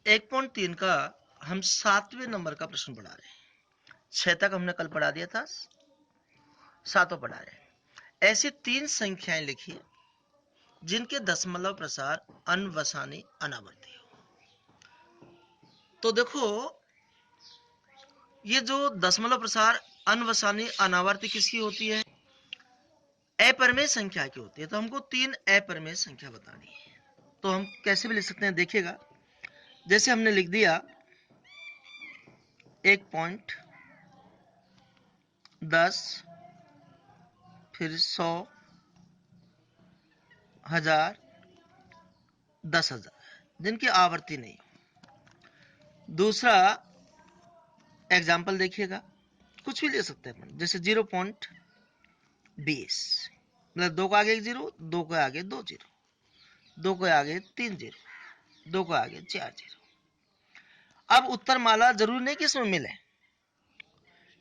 1.3 का हम 7वें नंबर का प्रश्न पढ़ा रहे हैं। 6 तक हमने कल पढ़ा दिया था, 7वां पढ़ा रहे हैं। ऐसी 3 संख्याएं लिखिए जिनके दशमलव प्रसार अनवसानी अनावर्ती हो। तो देखो, ये जो दशमलव प्रसार अनवसानी अनावर्ती किसकी होती है? अपरिमेय संख्या की होती है। तो हमको 3 अपरिमेय संख्या बतानी है। तो हम कैसे भी लिख सकते हैं, देखिएगा। जैसे हमने लिख दिया 1.10, फिर 100, 1000, 10,000, जिनकी आवर्ती नहीं। दूसरा एग्जाम्पल देखिएगा, कुछ भी ले सकते हैं अपन, जैसे 0.20, मतलब 2 का आगे 1 जीरो, 2 के आगे 2 जीरो, 2 के आगे 3 जीरो, 2 के आगे 4 जीरो। अब उत्तर माला जरूरी नहीं कि इसमें मिले,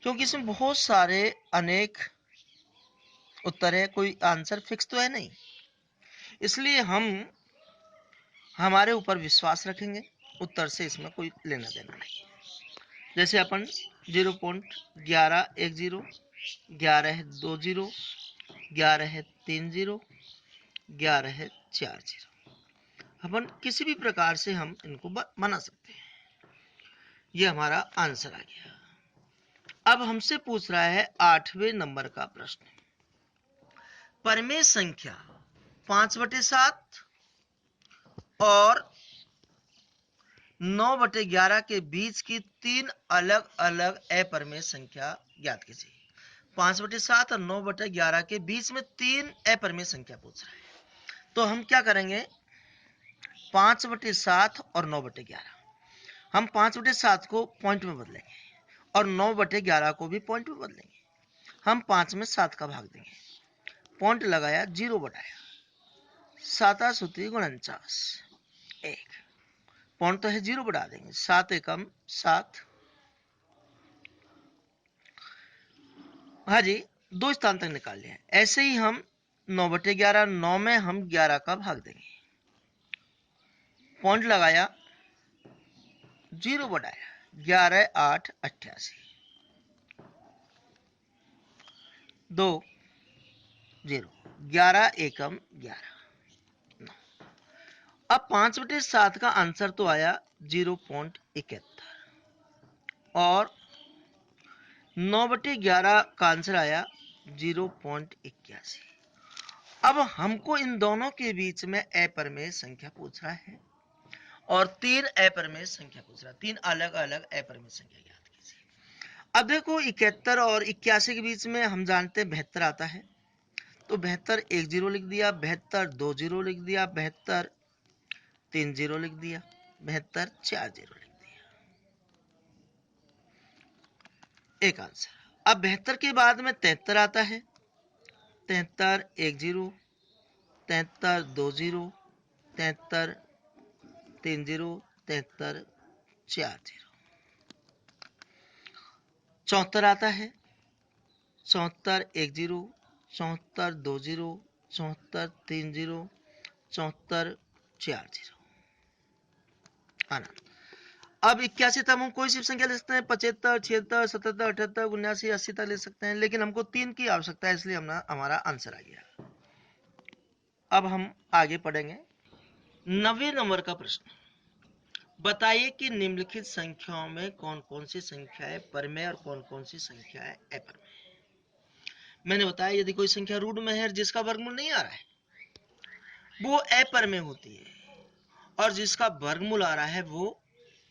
क्योंकि इसमें बहुत सारे अनेक उत्तर है, कोई आंसर फिक्स तो है नहीं। इसलिए हम हमारे ऊपर विश्वास रखेंगे, उत्तर से इसमें कोई लेना देना नहीं। जैसे अपन 0.11 1 जीरो, 11 2 जीरो, 11 3 जीरो, 11 4 जीरो, अपन किसी भी प्रकार से हम इनको बना सकते हैं। ये हमारा आंसर आ गया। अब हमसे पूछ रहा है 8वें नंबर का प्रश्न। परिमेय संख्या 5/7 और 9/11 के बीच की 3 अलग अलग अपरिमेय संख्या ज्ञात कीजिए। 5/7 और 9/11 के बीच में 3 अपरिमेय संख्या पूछ रहा है। तो हम क्या करेंगे, 5/7 और 9/11, हम 5/7 को पॉइंट में बदलेंगे और 9/11 को भी पॉइंट में बदलेंगे। हम 5 में 7 का भाग देंगे, पॉइंट लगाया, 0 बढ़ाया, 7×49 1, पॉइंट तो है 0 बढ़ा देंगे, 7 एकम 7। हाँ जी, 2 स्थान तक निकाल लिया। ऐसे ही हम 9/11, 9 में हम 11 का भाग देंगे, पॉइंट लगाया, 0 बढ़ाया, 11 8 88, 2 0, 11 एकम 11। अब 5/7 का आंसर तो आया 0.71 और 9/11 का आंसर आया 0.81। अब हमको इन दोनों के बीच में अपरिमेय संख्या पूछ रहा है और 3 अपरिमेय संख्या पूछ रहा है, 3 अलग अलग अपरिमेय संख्या ज्ञात कीजिए। अब देखो, 71 और 81 के बीच में हम जानते हैं 72 आता है। तो 72 1 जीरो लिख दिया, 72 2 जीरो लिख दिया, 72 3 जीरो लिख दिया, 72 4 जीरो लिख दिया, एक आंसर। अब 72 के बाद में 73 आता है। 73 1 जीरो, 73 2 जीरो, 73 3 जीरो, 73 4 जीरो। 74 आता है। 74 1 जीरो, 74 2 जीरो, 74 3 जीरो, 74 4 जीरो। आनंद। अब 81 तक हम कोई सी संख्या ले सकते हैं, 75 76 77 78 79 80 तक ले सकते हैं, लेकिन हमको 3 की आवश्यकता है, इसलिए हमारा आंसर आ गया। अब हम आगे पढ़ेंगे 9वें नंबर का प्रश्न। बताइए कि निम्नलिखित संख्याओं में कौन कौन सी संख्याएं परिमेय और कौन कौन सी संख्याएं अपरिमेय। मैंने बताया, यदि कोई संख्या रूट में है जिसका वर्गमूल नहीं आ रहा है, वो अपरिमेय होती है, और जिसका वर्गमूल आ रहा है वो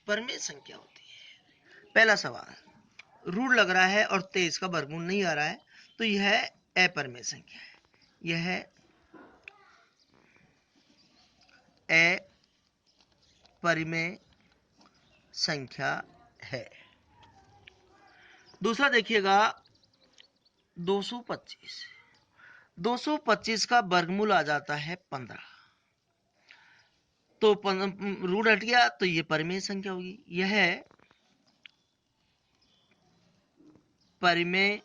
परिमेय संख्या होती है। पहला सवाल, रूट लग रहा है और 23 का वर्गमूल नहीं आ रहा है, तो यह अपरिमेय संख्या है, यह अपरिमेय संख्या है। दूसरा देखिएगा 225, 225 का वर्गमूल आ जाता है 15, तो रूट हट गया, तो ये परिमेय संख्या होगी, यह परिमेय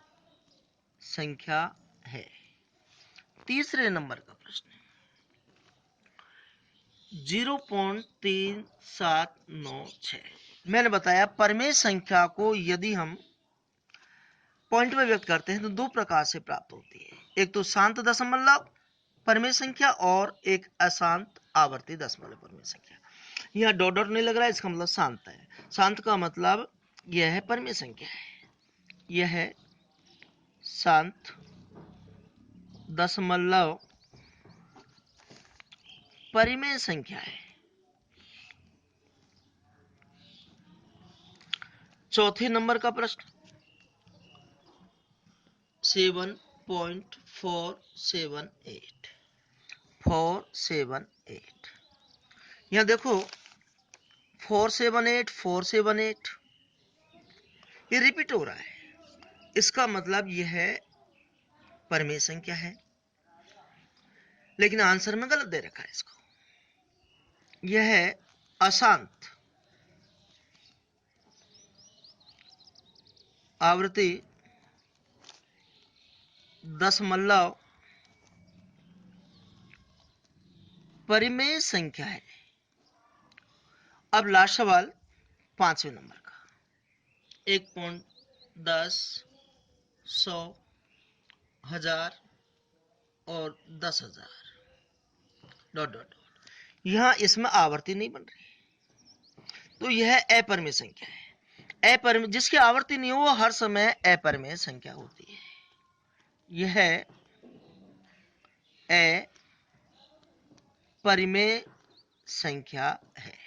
संख्या है। तीसरे नंबर का प्रश्न, 0.3796। मैंने बताया परिमेय संख्या को यदि हम पॉइंट में व्यक्त करते हैं तो दो प्रकार से प्राप्त होती है, एक तो शांत दशमलव परिमेय संख्या और एक अशांत आवर्ती दशमलव परिमेय संख्या। यहाँ डॉट डॉट नहीं लग रहा है, इसका मतलब शांत है। शांत का मतलब यह है परिमेय संख्या है, यह है शांत दशमलव परिमेय संख्या है। चौथे नंबर का प्रश्न 7.478 यहाँ देखो 478 ये रिपीट हो रहा है, इसका मतलब यह है परिमेय संख्या है, लेकिन आंसर में गलत दे रखा है इसको। यह है अशांत आवृत्ति दशमलव परिमेय संख्या है। अब लास्ट सवाल 5वें नंबर का 1.10 100 1000 और 10,000 डॉट डॉट। यहां इसमें आवर्ती नहीं बन रही, तो यह अपरिमेय संख्या है। अपरिमेय जिसकी आवर्ती नहीं हो वो हर समय अपरिमेय संख्या होती है। यह अपरिमेय संख्या है।